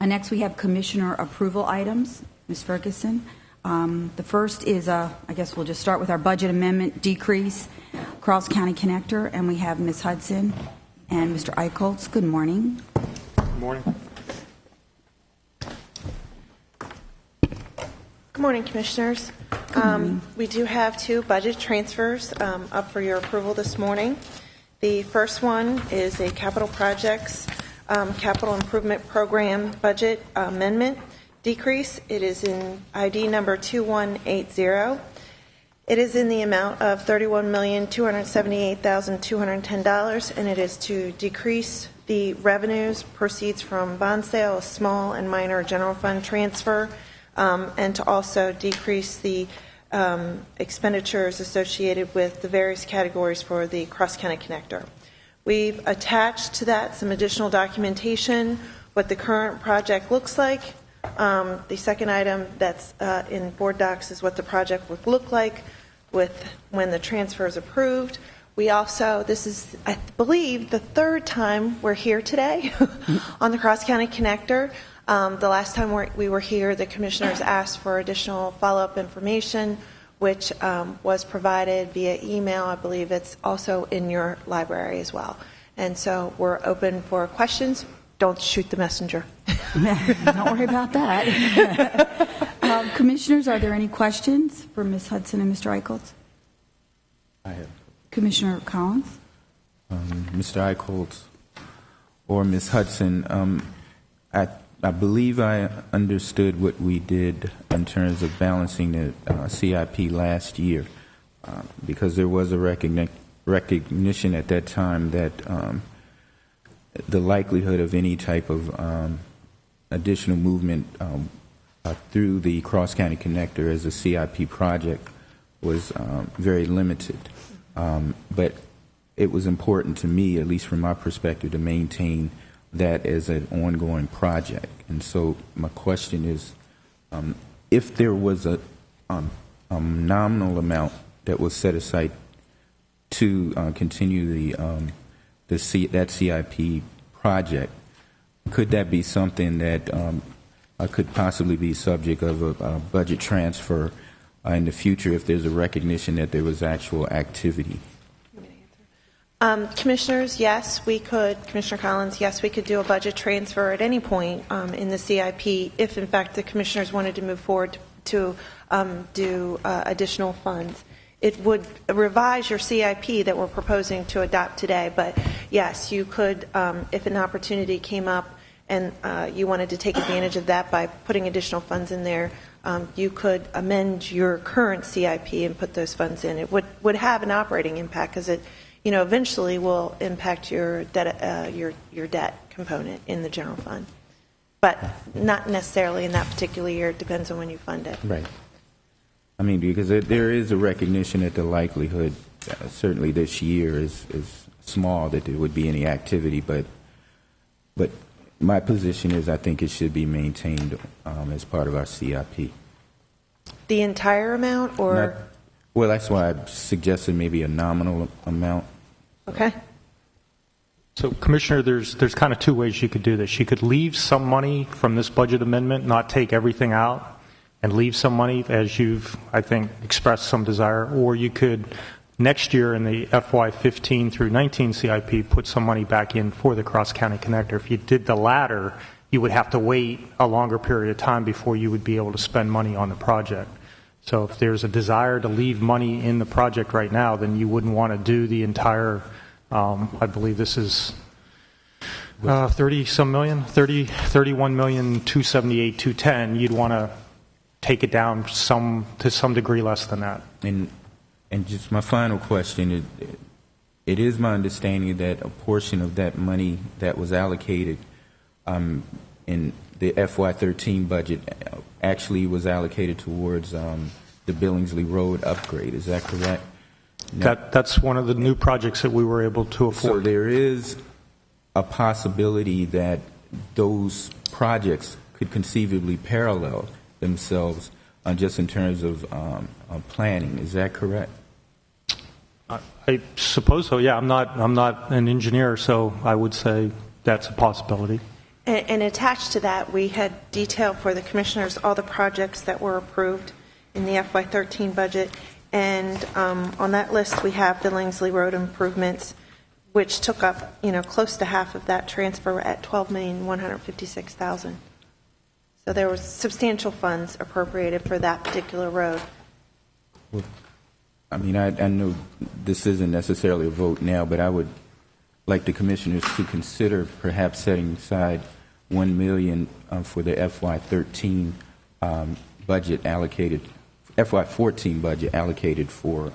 Next, we have commissioner approval items. Ms. Ferguson. The first is, I guess we'll just start with our budget amendment decrease, Cross County Connector, and we have Ms. Hudson and Mr. Eichholz. Good morning. Good morning. Good morning, Commissioners. We do have two budget transfers up for your approval this morning. The first one is a capital projects, capital improvement program budget amendment decrease. It is in ID number 2180. It is in the amount of $31,278,210, and it is to decrease the revenues, proceeds from bond sale, a small and minor general fund transfer, and to also decrease the expenditures associated with the various categories for the Cross County Connector. We've attached to that some additional documentation, what the current project looks like. The second item that's in board docs is what the project would look like with when the transfer is approved. We also, this is, I believe, the third time we're here today on the Cross County Connector. The last time we were here, the commissioners asked for additional follow-up information, which was provided via email. I believe it's also in your library as well. And so we're open for questions. Don't shoot the messenger. Don't worry about that. Commissioners, are there any questions for Ms. Hudson and Mr. Eichholz? I have. Commissioner Collins? Mr. Eichholz or Ms. Hudson, I believe I understood what we did in terms of balancing the CIP last year, because there was a recognition at that time that the likelihood of any type of additional movement through the Cross County Connector as a CIP project was very limited. But it was important to me, at least from my perspective, to maintain that as an ongoing project. And so my question is, if there was a nominal amount that was set aside to continue that CIP project, could that be something that could possibly be subject of a budget transfer in the future if there's a recognition that there was actual activity? Commissioners, yes, we could. Commissioner Collins, yes, we could do a budget transfer at any point in the CIP if, in fact, the commissioners wanted to move forward to do additional funds. It would revise your CIP that we're proposing to adopt today, but yes, you could, if an opportunity came up and you wanted to take advantage of that by putting additional funds in there, you could amend your current CIP and put those funds in. It would have an operating impact because it, eventually will impact your debt, your debt component in the general fund, but not necessarily in that particular year. It depends on when you fund it. Right. I mean, because there is a recognition that the likelihood, certainly this year, is small that there would be any activity, but my position is I think it should be maintained as part of our CIP. The entire amount, or? Well, that's why I suggested maybe a nominal amount. Okay. So, Commissioner, there's kind of two ways you could do this. You could leave some money from this budget amendment, not take everything out, and leave some money as you've, I think, expressed some desire, or you could next year in the FY15 through 19 CIP put some money back in for the Cross County Connector. If you did the latter, you would have to wait a longer period of time before you would be able to spend money on the project. So if there's a desire to leave money in the project right now, then you wouldn't want to do the entire, I believe this is 31,278,210. You'd want to take it down to some degree less than that. And just my final question, it is my understanding that a portion of that money that was allocated in the FY13 budget actually was allocated towards the Billingsley Road upgrade. Is that correct? That's one of the new projects that we were able to afford. So there is a possibility that those projects could conceivably parallel themselves just in terms of planning. Is that correct? I suppose so. Yeah, I'm not an engineer, so I would say that's a possibility. And attached to that, we had detailed for the commissioners all the projects that were approved in the FY13 budget. And on that list, we have Billingsley Road improvements, which took up, close to half of that transfer at $12,156,000. So there was substantial funds appropriated for that particular road. I mean, I know this isn't necessarily a vote now, but I would like the commissioners to consider perhaps setting aside $1 million for the FY13 budget allocated, FY14 budget allocated for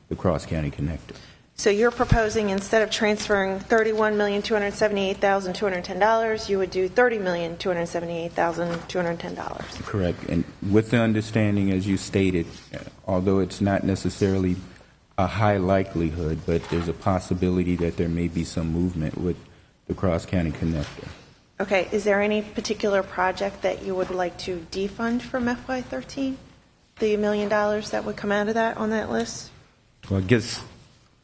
the Cross County Connector. So you're proposing, instead of transferring $31,278,210, you would do $30,278,210. Correct. And with the understanding, as you stated, although it's not necessarily a high likelihood, but there's a possibility that there may be some movement with the Cross County Connector. Okay. Is there any particular project that you would like to defund from FY13? The $1 million that would come out of that on that list? Well, I guess...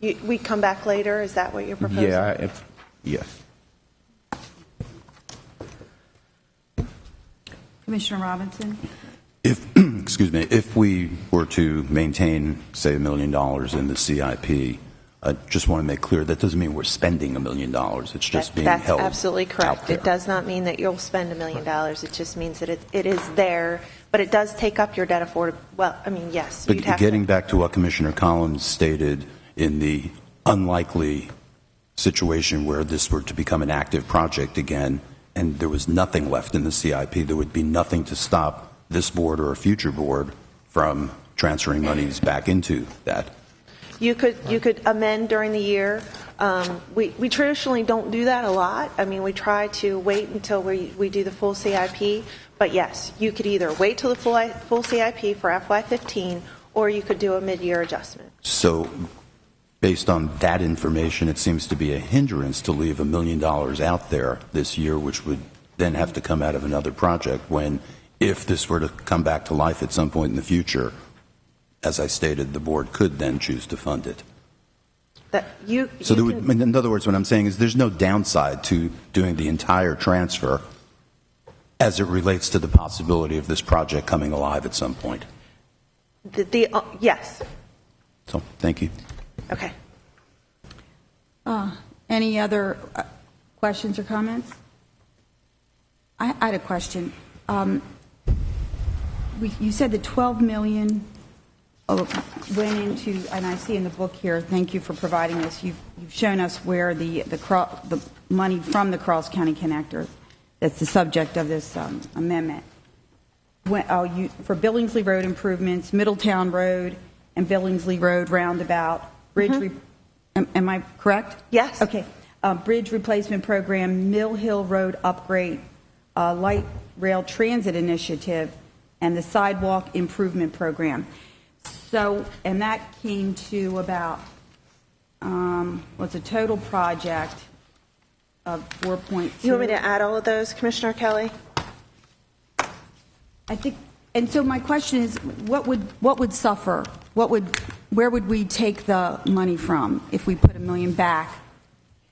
We come back later? Is that what you're proposing? Yeah, yes. Commissioner Robinson? Excuse me, if we were to maintain, say, $1 million in the CIP, I just want to make clear that doesn't mean we're spending $1 million. It's just being held. That's absolutely correct. It does not mean that you'll spend $1 million. It just means that it is there, but it does take up your debt affordable. Well, I mean, yes. But getting back to what Commissioner Collins stated, in the unlikely situation where this were to become an active project again and there was nothing left in the CIP, there would be nothing to stop this board or a future board from transferring monies back into that. You could amend during the year. We traditionally don't do that a lot. I mean, we try to wait until we do the full CIP. But yes, you could either wait till the full CIP for FY15, or you could do a mid-year adjustment. So based on that information, it seems to be a hindrance to leave $1 million out there this year, which would then have to come out of another project when, if this were to come back to life at some point in the future, as I stated, the board could then choose to fund it. In other words, what I'm saying is there's no downside to doing the entire transfer as it relates to the possibility of this project coming alive at some point. Yes. So, thank you. Okay. Any other questions or comments? I had a question. You said the $12 million went into, and I see in the book here, thank you for providing this, you've shown us where the money from the Cross County Connector, that's the subject of this amendment, for Billingsley Road improvements, Middletown Road and Billingsley Road roundabout, bridge, am I correct? Yes. Okay. Bridge replacement program, Mill Hill Road upgrade, light rail transit initiative, and the sidewalk improvement program. So, and that came to about, what's a total project of 4.2. You want me to add all of those, Commissioner Kelly? I think, and so my question is, what would suffer? Where would we take the money from if we put $1 million back?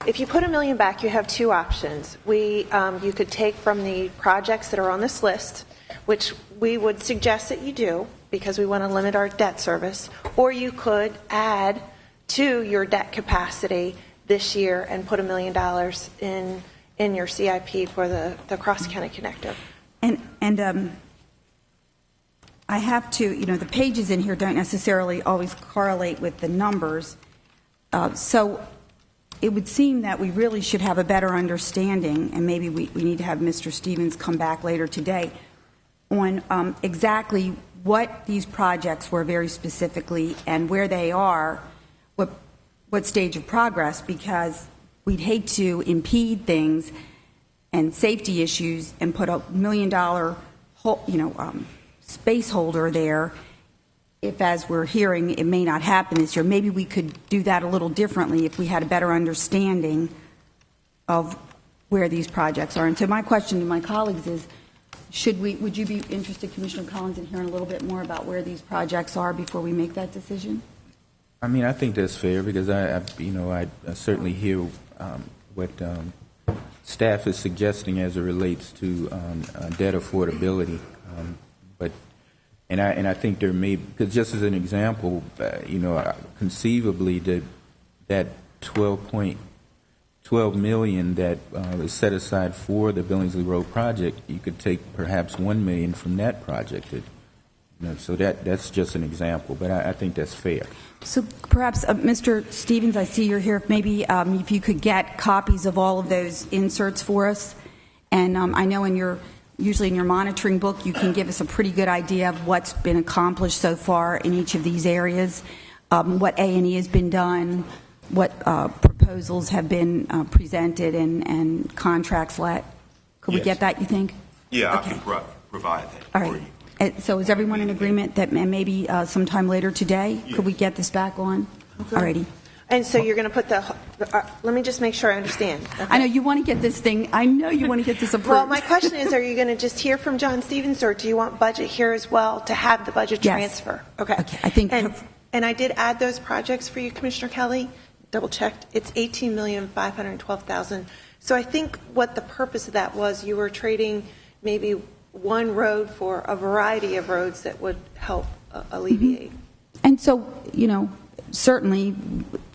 If you put $1 million back, you have two options. You could take from the projects that are on this list, which we would suggest that you do because we want to limit our debt service, or you could add to your debt capacity this year and put $1 million in your CIP for the Cross County Connector. And I have to, the pages in here don't necessarily always correlate with the numbers. So it would seem that we really should have a better understanding, and maybe we need to have Mr. Stevens come back later today, on exactly what these projects were very specifically and where they are, what stage of progress, because we'd hate to impede things and safety issues and put $1 million space holder there if, as we're hearing, it may not happen this year. Maybe we could do that a little differently if we had a better understanding of where these projects are. And so my question to my colleagues is, would you be interested, Commissioner Collins, in hearing a little bit more about where these projects are before we make that decision? I mean, I think that's fair because I certainly hear what staff is suggesting as it relates to debt affordability. And I think there may, because just as an example, conceivably that 12 million that is set aside for the Billingsley Road project, you could take perhaps $1 million from that project. So that's just an example, but I think that's fair. So perhaps, Mr. Stevens, I see you're here. Maybe if you could get copies of all of those inserts for us. And I know usually in your monitoring book, you can give us a pretty good idea of what's been accomplished so far in each of these areas, what A&E has been done, what proposals have been presented and contracts let. Could we Yes. get that, you think? Yeah, Okay. I can provide that All for right. you. So is everyone in agreement that maybe sometime later today, could we get this back on? All righty. And so you're going to put let me just make sure I understand. Okay. I know you want to get this thing, I know you want to get this approved. Well, my question is, are you going to just hear from John Stevens, or do you want budget here as well to have the budget Yes. transfer? Okay. I think. And I did add those projects for you, Commissioner Kelly. Double checked. It's $18,512,000. So I think what the purpose of that was, you were trading maybe one road for a variety of roads that would help alleviate. And so, certainly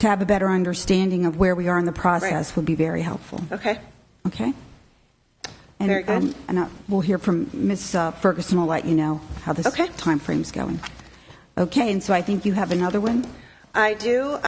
to have a better understanding of where we are in the process Right. would be very helpful. Okay. Okay? And, Very good. We'll hear from Ms. Ferguson. Will let you know how this Okay. time frame's going. Okay, and so I think you have another one. I do.